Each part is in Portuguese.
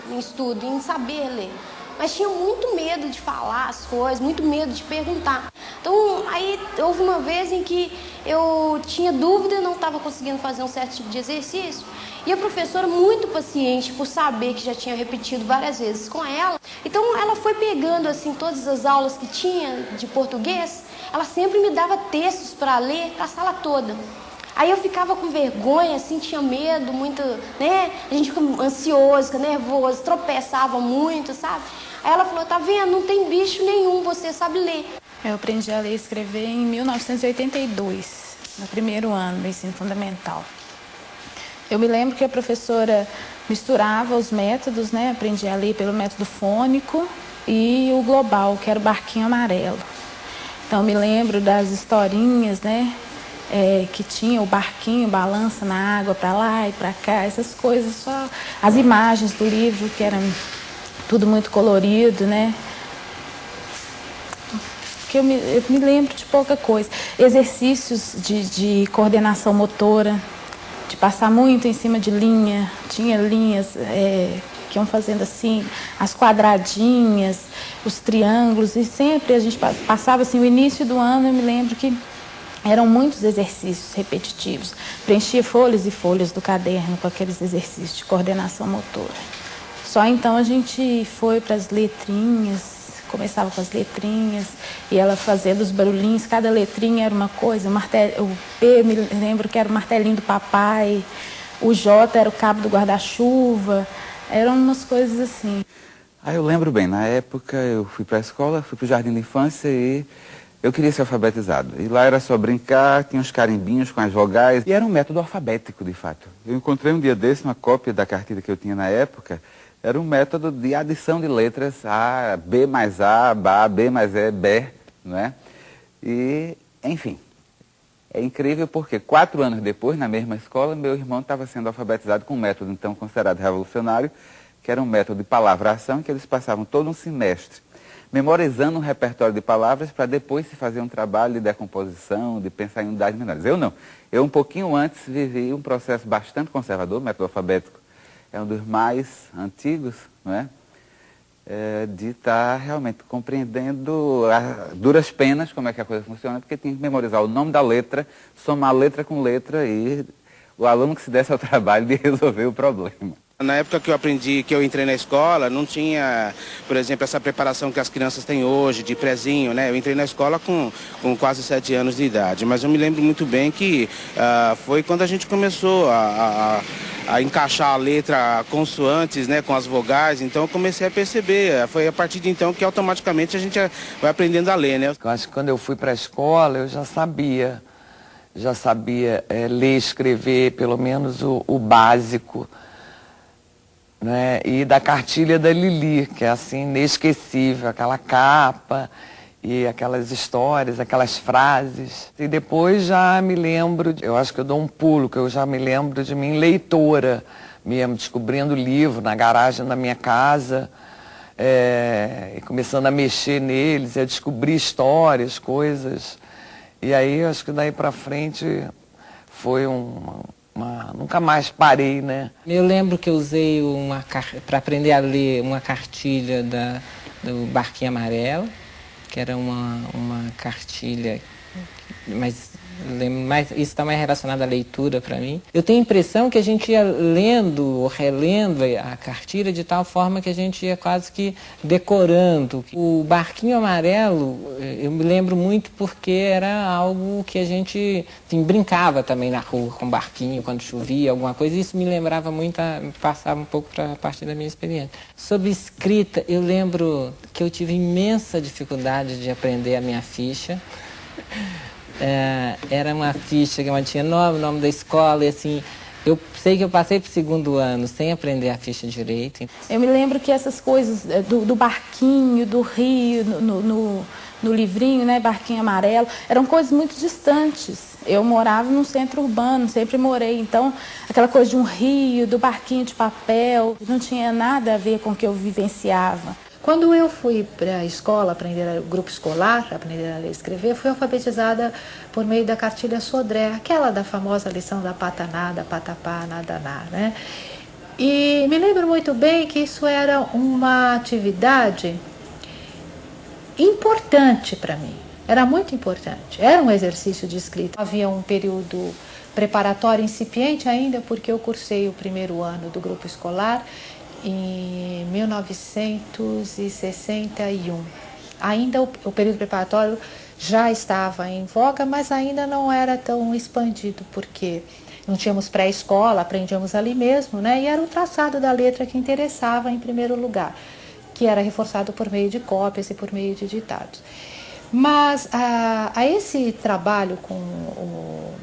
em estudo, em saber ler. Mas tinha muito medo de falar as coisas, muito medo de perguntar. Então, aí houve uma vez em que eu tinha dúvida, não estava conseguindo fazer um certo tipo de exercício. E a professora, muito paciente, por saber que já tinha repetido várias vezes com ela, então ela foi pegando assim todas as aulas que tinha de português, ela sempre me dava textos para ler para a sala toda. Aí eu ficava com vergonha, assim, tinha medo, muito, né? A gente fica ansioso, fica nervoso, tropeçava muito, sabe? Aí ela falou, tá vendo, não tem bicho nenhum, você sabe ler. Eu aprendi a ler e escrever em 1982, no primeiro ano do ensino fundamental. Eu me lembro que a professora misturava os métodos, né? Aprendi a ler pelo método fônico e o global, que era o barquinho amarelo. Então, me lembro das historinhas, né? Que tinha o barquinho, balança na água para lá e para cá, essas coisas, só as imagens do livro, que eram tudo muito colorido, né? Que eu me lembro de pouca coisa. Exercícios de coordenação motora, de passar muito em cima de linha, tinha linhas que iam fazendo assim, as quadradinhas, os triângulos, e sempre a gente passava assim, o início do ano, eu me lembro que eram muitos exercícios repetitivos. Preenchia folhas e folhas do caderno com aqueles exercícios de coordenação motora. Só então a gente foi para as letrinhas, começava com as letrinhas, e ela fazendo os barulhinhos, cada letrinha era uma coisa. O P, me lembro que era o martelinho do papai, o J era o cabo do guarda-chuva, eram umas coisas assim. Eu lembro bem, na época eu fui para a escola, fui para o jardim de infância e eu queria ser alfabetizado. E lá era só brincar, tinha uns carimbinhos com as vogais. E era um método alfabético, de fato. Eu encontrei um dia desse uma cópia da cartilha que eu tinha na época. Era um método de adição de letras. A, B mais A, Ba, B mais E, B, não é? E, enfim, é incrível porque 4 anos depois, na mesma escola, meu irmão estava sendo alfabetizado com um método então considerado revolucionário, que era um método de palavração, que eles passavam todo um semestre memorizando um repertório de palavras para depois se fazer um trabalho de decomposição, de pensar em unidades menores. Eu não. Eu, um pouquinho antes, vivi um processo bastante conservador. O método alfabético é um dos mais antigos, não é? De estar realmente compreendendo a duras penas como é que a coisa funciona, porque tinha que memorizar o nome da letra, somar letra com letra e o aluno que se desse ao trabalho de resolver o problema. Na época que eu aprendi, que eu entrei na escola, não tinha, por exemplo, essa preparação que as crianças têm hoje, de prezinho, né? Eu entrei na escola com quase 7 anos de idade, mas eu me lembro muito bem que foi quando a gente começou a encaixar a letra consoantes, né, com as vogais, então eu comecei a perceber, foi a partir de então que automaticamente a gente vai aprendendo a ler, né? Eu acho que quando eu fui para a escola eu já sabia ler e escrever, pelo menos o básico. Né? E da cartilha da Lili, que é assim, inesquecível, aquela capa e aquelas histórias, aquelas frases. E depois já me lembro, eu acho que eu dou um pulo, que eu já me lembro de mim leitora, mesmo descobrindo livro na garagem da minha casa, e começando a mexer neles, a descobrir histórias, coisas. E aí, acho que daí para frente foi nunca mais parei, né? Eu lembro que eu usei para aprender a ler uma cartilha do Barquinho Amarelo, que era uma cartilha, mas isso está mais relacionado à leitura para mim. Eu tenho a impressão que a gente ia lendo ou relendo a cartilha de tal forma que a gente ia quase que decorando. O Barquinho Amarelo, eu me lembro muito porque era algo que a gente brincava também na rua com barquinho, quando chovia, alguma coisa. Isso me lembrava muito, passava um pouco para a partir da minha experiência. Sobre escrita, eu lembro que eu tive imensa dificuldade de aprender a minha ficha. Era uma ficha que eu tinha o nome da escola, e assim, eu sei que eu passei para o 2º ano sem aprender a ficha direito. Eu me lembro que essas coisas do barquinho, do rio, no livrinho, né, Barquinho Amarelo, eram coisas muito distantes. Eu morava num centro urbano, sempre morei, então aquela coisa de um rio, do barquinho de papel, não tinha nada a ver com o que eu vivenciava. Quando eu fui para a escola, aprender o grupo escolar, aprender a ler e escrever, fui alfabetizada por meio da cartilha Sodré, aquela da famosa lição da pata nada, pata pá, nada ná, né? E me lembro muito bem que isso era uma atividade importante para mim. Era muito importante. Era um exercício de escrita. Havia um período preparatório incipiente ainda, porque eu cursei o primeiro ano do grupo escolar em 1961. Ainda o período preparatório já estava em voga, mas ainda não era tão expandido, porque não tínhamos pré-escola, aprendíamos ali mesmo, né? E era o traçado da letra que interessava em primeiro lugar, que era reforçado por meio de cópias e por meio de ditados. Mas a esse trabalho com o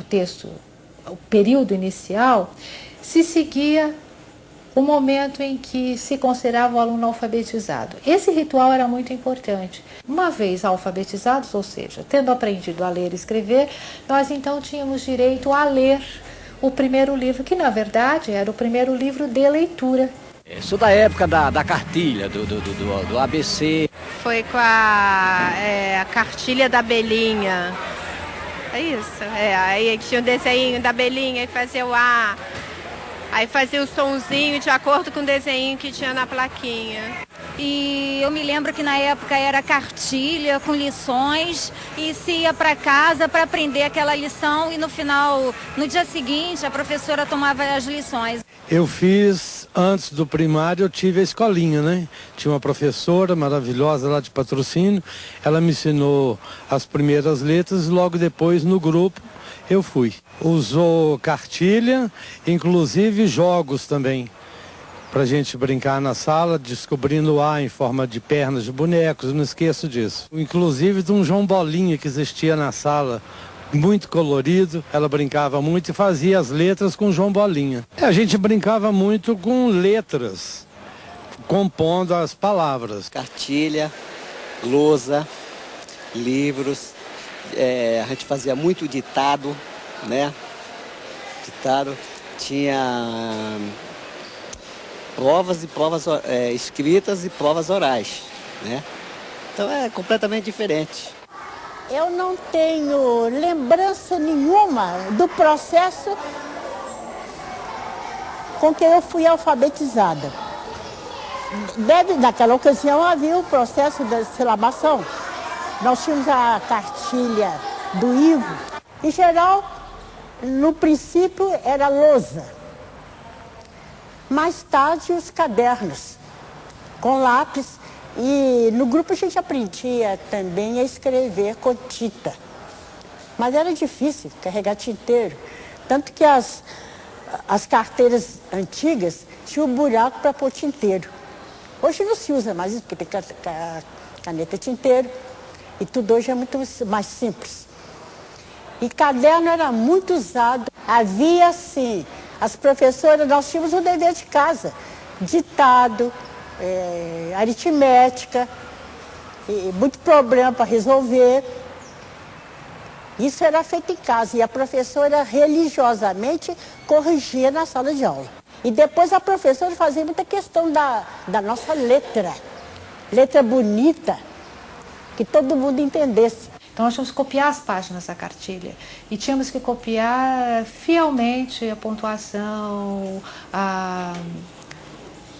texto, o período inicial, se seguia o momento em que se considerava o aluno alfabetizado. Esse ritual era muito importante. Uma vez alfabetizados, ou seja, tendo aprendido a ler e escrever, nós então tínhamos direito a ler o primeiro livro, que na verdade era o primeiro livro de leitura. Sou da época da cartilha, do ABC. Foi com a cartilha da abelhinha. É isso. Aí tinha o desenho da abelhinha e fazia o A. Aí fazia o sonzinho de acordo com o desenho que tinha na plaquinha. E eu me lembro que na época era cartilha com lições e se ia para casa para aprender aquela lição e no final, no dia seguinte, a professora tomava as lições. Eu fiz, antes do primário, eu tive a escolinha, né? Tinha uma professora maravilhosa lá de Patrocínio, ela me ensinou as primeiras letras e logo depois no grupo eu fui. Usou cartilha, inclusive jogos também, pra gente brincar na sala, descobrindo o A em forma de pernas de bonecos, não esqueço disso. Inclusive de um João Bolinha que existia na sala, muito colorido, ela brincava muito e fazia as letras com João Bolinha. A gente brincava muito com letras, compondo as palavras. Cartilha, lousa, livros, a gente fazia muito ditado, né? Ditado, tinha provas e provas escritas e provas orais, né? Então é completamente diferente. Eu não tenho lembrança nenhuma do processo com que eu fui alfabetizada. Naquela ocasião havia o processo da silabação. Nós tínhamos a cartilha do Ivo. Em geral, no princípio era lousa. Mais tarde os cadernos com lápis. E no grupo a gente aprendia também a escrever com tinta. Mas era difícil carregar tinteiro. Tanto que as carteiras antigas tinham um buraco para pôr tinteiro. Hoje não se usa mais isso, porque tem caneta tinteiro. E tudo hoje é muito mais simples. E caderno era muito usado. Havia, assim, as professoras, nós tínhamos um dever de casa. Ditado, aritmética, muito problema para resolver. Isso era feito em casa e a professora religiosamente corrigia na sala de aula. E depois a professora fazia muita questão da nossa letra bonita, que todo mundo entendesse. Então nós tínhamos que copiar as páginas da cartilha e tínhamos que copiar fielmente a pontuação,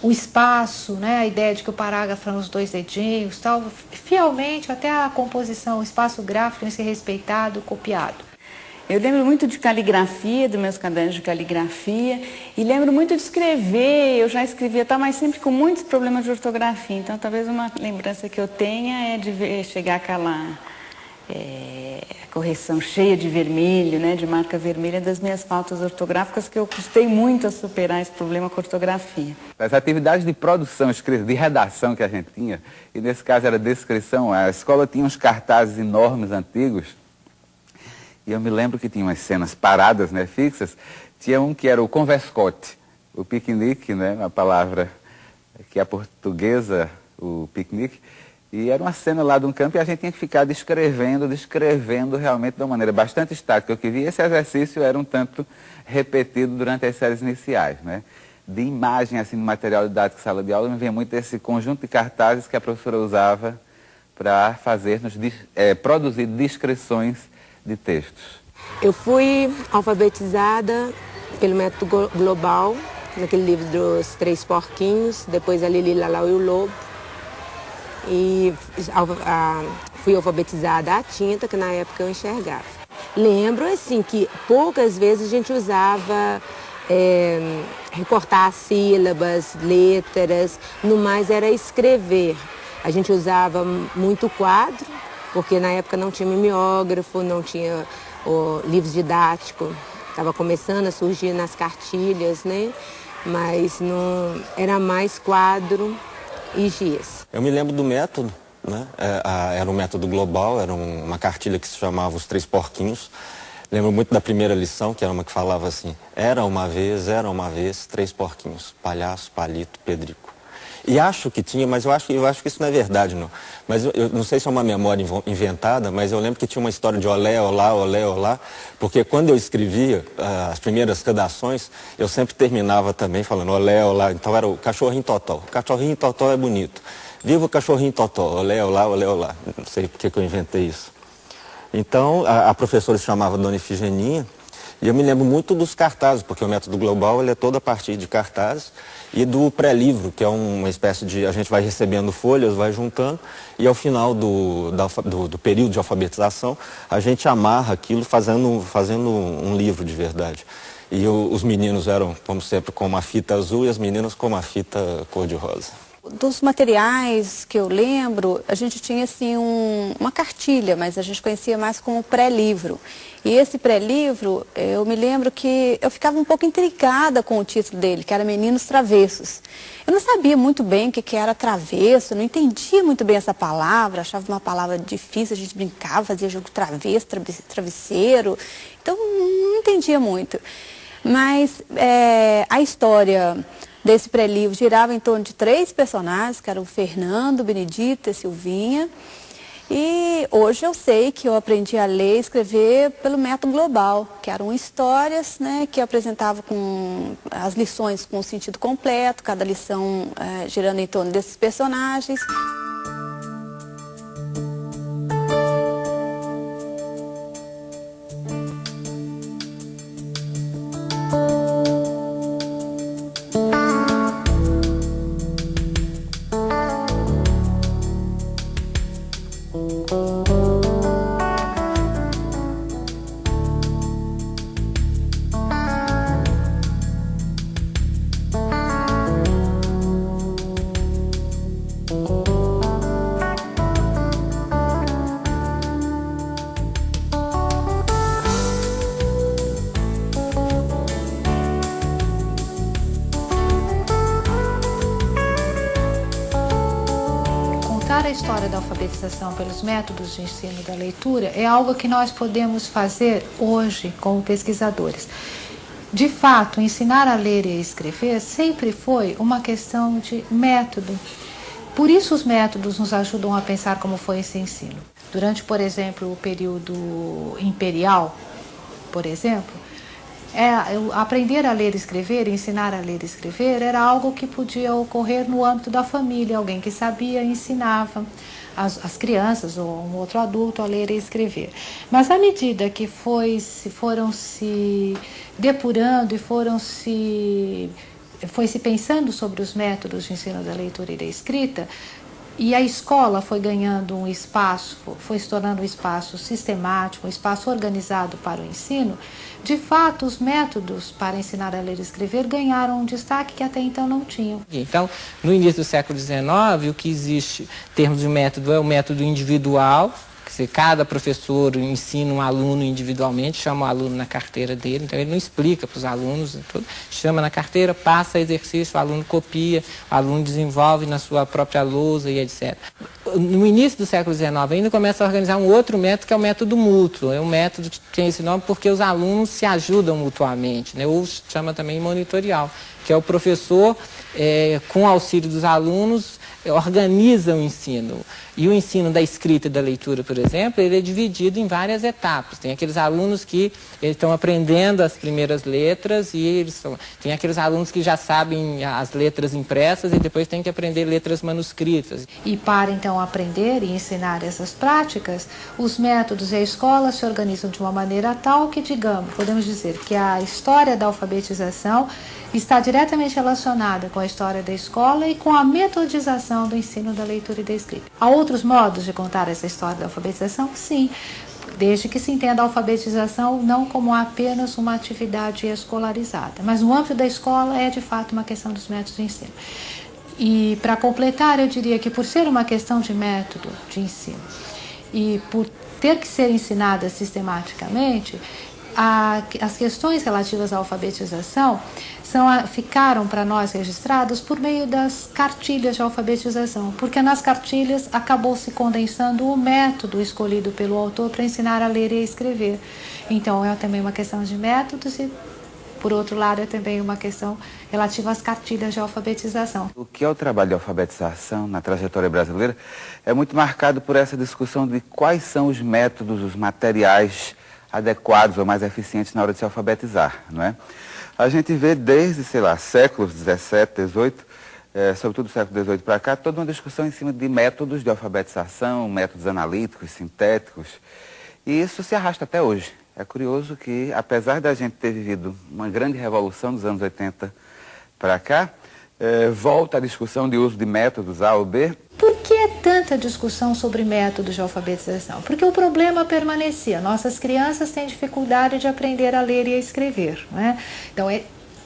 o espaço, né? A ideia de que o parágrafo eram os 2 dedinhos, tal, fielmente até a composição, o espaço gráfico tem que ser respeitado, copiado. Eu lembro muito de caligrafia, dos meus cadernos de caligrafia, e lembro muito de escrever, eu já escrevia, mas sempre com muitos problemas de ortografia, então talvez uma lembrança que eu tenha é de ver chegar aquela correção cheia de vermelho, né, de marca vermelha das minhas faltas ortográficas, que eu custei muito a superar esse problema com a ortografia. As atividades de produção, de redação que a gente tinha, e nesse caso era descrição, a escola tinha uns cartazes enormes, antigos, e eu me lembro que tinha umas cenas paradas, né, fixas. Tinha um que era o converscote, o piquenique, né, uma palavra que é portuguesa, o piquenique. E era uma cena lá de um campo e a gente tinha que ficar descrevendo realmente de uma maneira bastante estática. Eu que vi, esse exercício era um tanto repetido durante as séries iniciais, né? De imagem, assim, de material didático, sala de aula, me vem muito esse conjunto de cartazes que a professora usava para produzir descrições de textos. Eu fui alfabetizada pelo método global naquele livro dos Três Porquinhos, depois a Lili, Lalau e o Lobo. E fui alfabetizada à tinta, que na época eu enxergava. Lembro, assim, que poucas vezes a gente usava recortar sílabas, letras, no mais era escrever. A gente usava muito quadro, porque na época não tinha mimeógrafo, não tinha livros didáticos. Estava começando a surgir nas cartilhas, né? Mas não era mais quadro e giz. Eu me lembro do método, né? Era um método global, era uma cartilha que se chamava Os Três Porquinhos. Lembro muito da primeira lição, que era uma que falava assim: era uma vez, três porquinhos, Palhaço, Palito, Pedrico. E acho que tinha, mas eu acho que isso não é verdade, não. Mas eu não sei se é uma memória inventada, mas eu lembro que tinha uma história de olé, olá, olé, olá, porque quando eu escrevia as primeiras redações, eu sempre terminava também falando olé, olá. Então era o cachorrinho totó. O cachorrinho totó é bonito. Viva o cachorrinho totó, olé, olá, olé, olá. Não sei por que eu inventei isso. Então, a professora se chamava Dona Ifigenia, e eu me lembro muito dos cartazes, porque o método global ele é todo a partir de cartazes, e do pré-livro, que é uma espécie de... A gente vai recebendo folhas, vai juntando, e ao final do período de alfabetização, a gente amarra aquilo fazendo um livro de verdade. E os meninos eram, como sempre, com uma fita azul e as meninas com uma fita cor-de-rosa. Dos materiais que eu lembro, a gente tinha assim uma cartilha, mas a gente conhecia mais como pré-livro. E esse pré-livro, eu me lembro que eu ficava um pouco intrigada com o título dele, que era Meninos Travessos. Eu não sabia muito bem o que era travesso, não entendia muito bem essa palavra, achava uma palavra difícil, a gente brincava, fazia jogo travesso, travesseiro, então não entendia muito. Mas a história desse pré-livro girava em torno de 3 personagens, que eram o Fernando, Benedita e Silvinha. E hoje eu sei que eu aprendi a ler e escrever pelo método global, que eram histórias, né, que eu apresentava com as lições com o sentido completo, cada lição girando em torno desses personagens. A história da alfabetização pelos métodos de ensino da leitura é algo que nós podemos fazer hoje como pesquisadores. De fato, ensinar a ler e a escrever sempre foi uma questão de método. Por isso os métodos nos ajudam a pensar como foi esse ensino. Durante, por exemplo, o período imperial, por exemplo, aprender a ler e escrever, ensinar a ler e escrever, era algo que podia ocorrer no âmbito da família. Alguém que sabia ensinava as crianças ou um outro adulto a ler e escrever. Mas à medida que foram se depurando e foi se pensando sobre os métodos de ensino da leitura e da escrita, e a escola foi ganhando um espaço, foi se tornando um espaço sistemático, um espaço organizado para o ensino, de fato os métodos para ensinar a ler e escrever ganharam um destaque que até então não tinham. Então, no início do século XIX, o que existe em termos de método é o método individual, cada professor ensina um aluno individualmente, chama o aluno na carteira dele, então ele não explica para os alunos, chama na carteira, passa exercício, o aluno copia, o aluno desenvolve na sua própria lousa e etc. No início do século XIX ainda começa a organizar um outro método, que é o método mútuo. É um método que tem esse nome porque os alunos se ajudam mutuamente, né? Ou chama também monitorial, que é o professor, com o auxílio dos alunos, organiza o ensino. E o ensino da escrita e da leitura, por exemplo, ele é dividido em várias etapas. Tem aqueles alunos que estão aprendendo as primeiras letras e tem aqueles alunos que já sabem as letras impressas e depois tem que aprender letras manuscritas. E para então aprender e ensinar essas práticas, os métodos e a escola se organizam de uma maneira tal que, digamos, podemos dizer que a história da alfabetização está diretamente relacionada com a história da escola e com a metodização do ensino da leitura e da escrita. Há outros modos de contar essa história da alfabetização? Sim, desde que se entenda a alfabetização não como apenas uma atividade escolarizada, mas no âmbito da escola é de fato uma questão dos métodos de ensino. E para completar, eu diria que por ser uma questão de método de ensino e por ter que ser ensinada sistematicamente, as questões relativas à alfabetização ficaram para nós registradas por meio das cartilhas de alfabetização, porque nas cartilhas acabou se condensando o método escolhido pelo autor para ensinar a ler e a escrever. Então é também uma questão de métodos e, por outro lado, é também uma questão relativa às cartilhas de alfabetização. O que é o trabalho de alfabetização na trajetória brasileira é muito marcado por essa discussão de quais são os métodos, os materiais adequados ou mais eficientes na hora de se alfabetizar, não é? A gente vê desde, sei lá, séculos 17, 18, sobretudo do século 18 para cá, toda uma discussão em cima de métodos de alfabetização, métodos analíticos, sintéticos, e isso se arrasta até hoje. É curioso que, apesar da gente ter vivido uma grande revolução dos anos 80 para cá, volta a discussão de uso de métodos A ou B. Por que tanta discussão sobre métodos de alfabetização? Porque o problema permanecia. Nossas crianças têm dificuldade de aprender a ler e a escrever, não é? Então,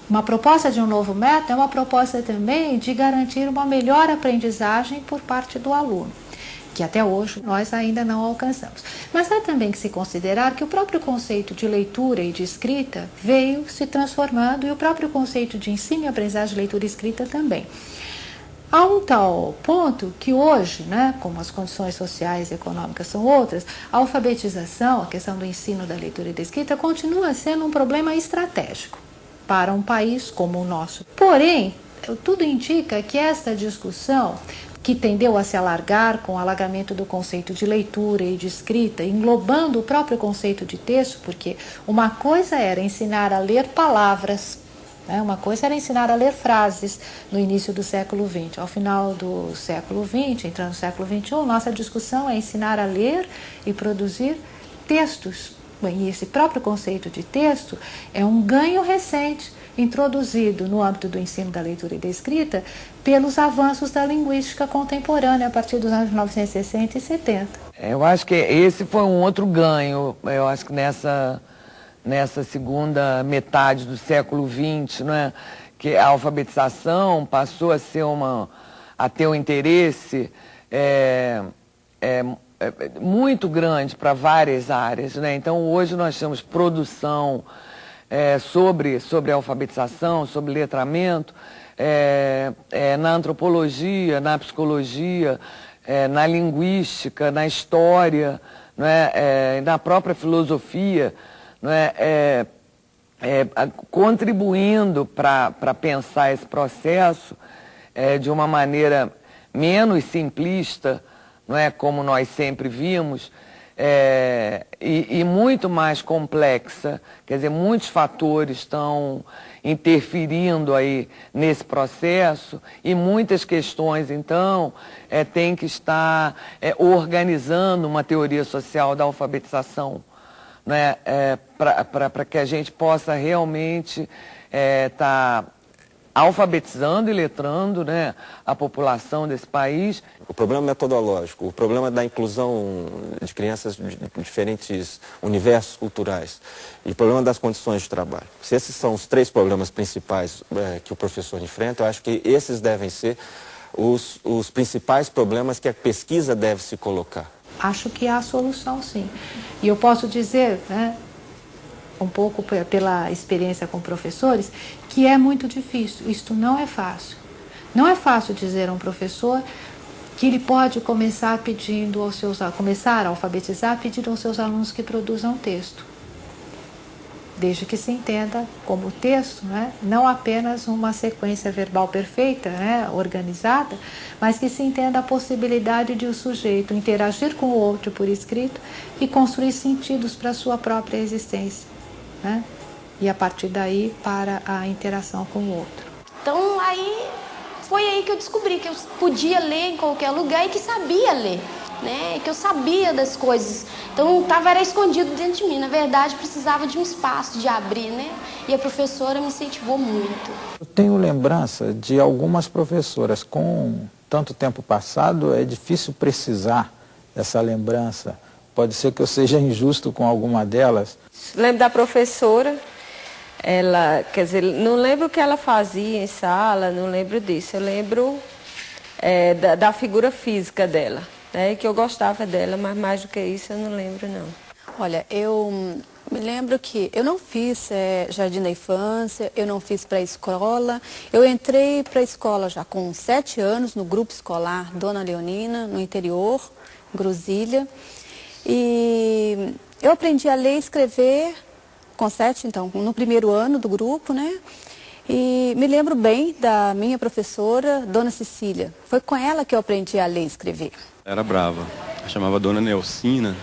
uma proposta de um novo método é uma proposta também de garantir uma melhor aprendizagem por parte do aluno, que até hoje nós ainda não alcançamos. Mas há também que se considerar que o próprio conceito de leitura e de escrita veio se transformando e o próprio conceito de ensino e aprendizagem de leitura e escrita também. Há um tal ponto que hoje, né, como as condições sociais e econômicas são outras, a alfabetização, a questão do ensino da leitura e da escrita, continua sendo um problema estratégico para um país como o nosso. Porém, tudo indica que esta discussão, que tendeu a se alargar com o alargamento do conceito de leitura e de escrita, englobando o próprio conceito de texto, porque uma coisa era ensinar a ler palavras, uma coisa era ensinar a ler frases no início do século XX. Ao final do século XX, entrando no século XXI, nossa discussão é ensinar a ler e produzir textos. E esse próprio conceito de texto é um ganho recente, introduzido no âmbito do ensino da leitura e da escrita pelos avanços da linguística contemporânea a partir dos anos 1960 e 70. Eu acho que esse foi um outro ganho, eu acho que nessa segunda metade do século XX, não é? Que a alfabetização passou a ser a ter um interesse muito grande para várias áreas, né? Então hoje nós temos produção sobre a alfabetização, sobre letramento, na antropologia, na psicologia, na linguística, na história, não é? Na própria filosofia, não é? Contribuindo para pensar esse processo de uma maneira menos simplista, não é? Como nós sempre vimos, e muito mais complexa. Quer dizer, muitos fatores estão interferindo aí nesse processo e muitas questões, então, têm que estar organizando uma teoria social da alfabetização, né? Para que a gente possa realmente estar alfabetizando e letrando, né, a população desse país. O problema metodológico, o problema da inclusão de crianças de diferentes universos culturais e o problema das condições de trabalho. Se esses são os três problemas principais que o professor enfrenta, eu acho que esses devem ser os principais problemas que a pesquisa deve se colocar. Acho que há solução, sim. E eu posso dizer, né, um pouco pela experiência com professores, que é muito difícil. Isto não é fácil. Não é fácil dizer a um professor que ele pode começar a alfabetizar pedindo aos seus alunos que produzam texto. desde que se entenda como texto, né? Não apenas uma sequência verbal perfeita, né? Organizada, mas que se entenda a possibilidade de o sujeito interagir com o outro por escrito e construir sentidos para a sua própria existência, né? E a partir daí para a interação com o outro. Então aí foi aí que eu descobri que eu podia ler em qualquer lugar e que sabia ler, né? Que eu sabia das coisas. Então era escondido dentro de mim. Na verdade, precisava de um espaço de abrir, né? E a professora me incentivou muito. Eu tenho lembrança de algumas professoras. Com tanto tempo passado, é difícil precisar dessa lembrança. Pode ser que eu seja injusto com alguma delas. Lembro da professora. Ela, quer dizer, não lembro o que ela fazia em sala, não lembro disso. Eu lembro da figura física dela, né, que eu gostava dela, mas mais do que isso eu não lembro, não. Olha, eu me lembro que eu não fiz jardim da infância, eu não fiz pré-escola. Eu entrei para a escola já com 7 anos, no grupo escolar Dona Leonina, no interior, em Grosília. E eu aprendi a ler e escrever com 7, então, no primeiro ano do grupo, né? E me lembro bem da minha professora, Dona Cecília. Foi com ela que eu aprendi a ler e escrever. Era brava, chamava Dona Nelcina,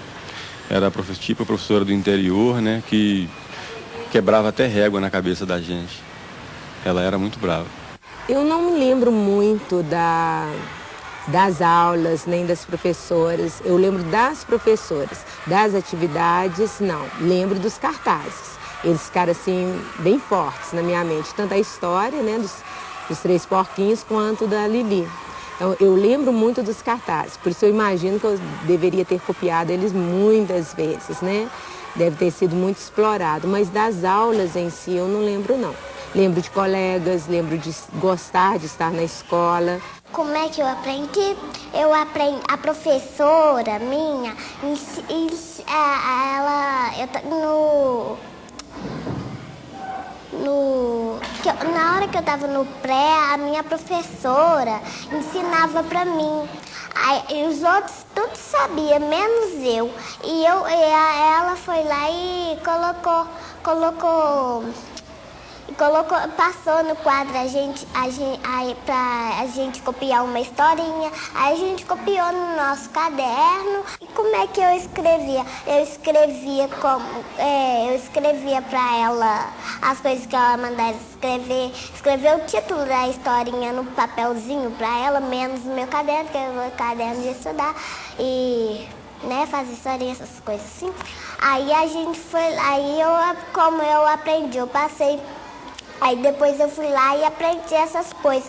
era tipo professora do interior, né? Que quebrava até régua na cabeça da gente. Ela era muito brava. Eu não me lembro muito das aulas, nem das professoras. Eu lembro das professoras, das atividades, não. Lembro dos cartazes. Eles ficaram assim, bem fortes na minha mente. Tanto a história, né, dos 3 porquinhos, quanto da Lili. Então, eu lembro muito dos cartazes. Por isso eu imagino que eu deveria ter copiado eles muitas vezes, né? Deve ter sido muito explorado. Mas das aulas em si, eu não lembro, não. Lembro de colegas, lembro de gostar de estar na escola. Como é que eu aprendi? A professora minha, na hora que eu estava no pré, a minha professora ensinava para mim. Aí, os outros tudo sabia, menos eu. Ela foi lá e passou no quadro pra gente copiar uma historinha. Aí a gente copiou no nosso caderno. E como é que eu escrevia? Eu escrevia pra ela as coisas que ela mandava escrever o título da historinha no papelzinho pra ela, menos no meu caderno, que é o meu caderno de estudar. E, né, fazer historinha, essas coisas assim. Aí a gente foi lá, como eu aprendi, eu passei. Aí depois eu fui lá e aprendi essas coisas.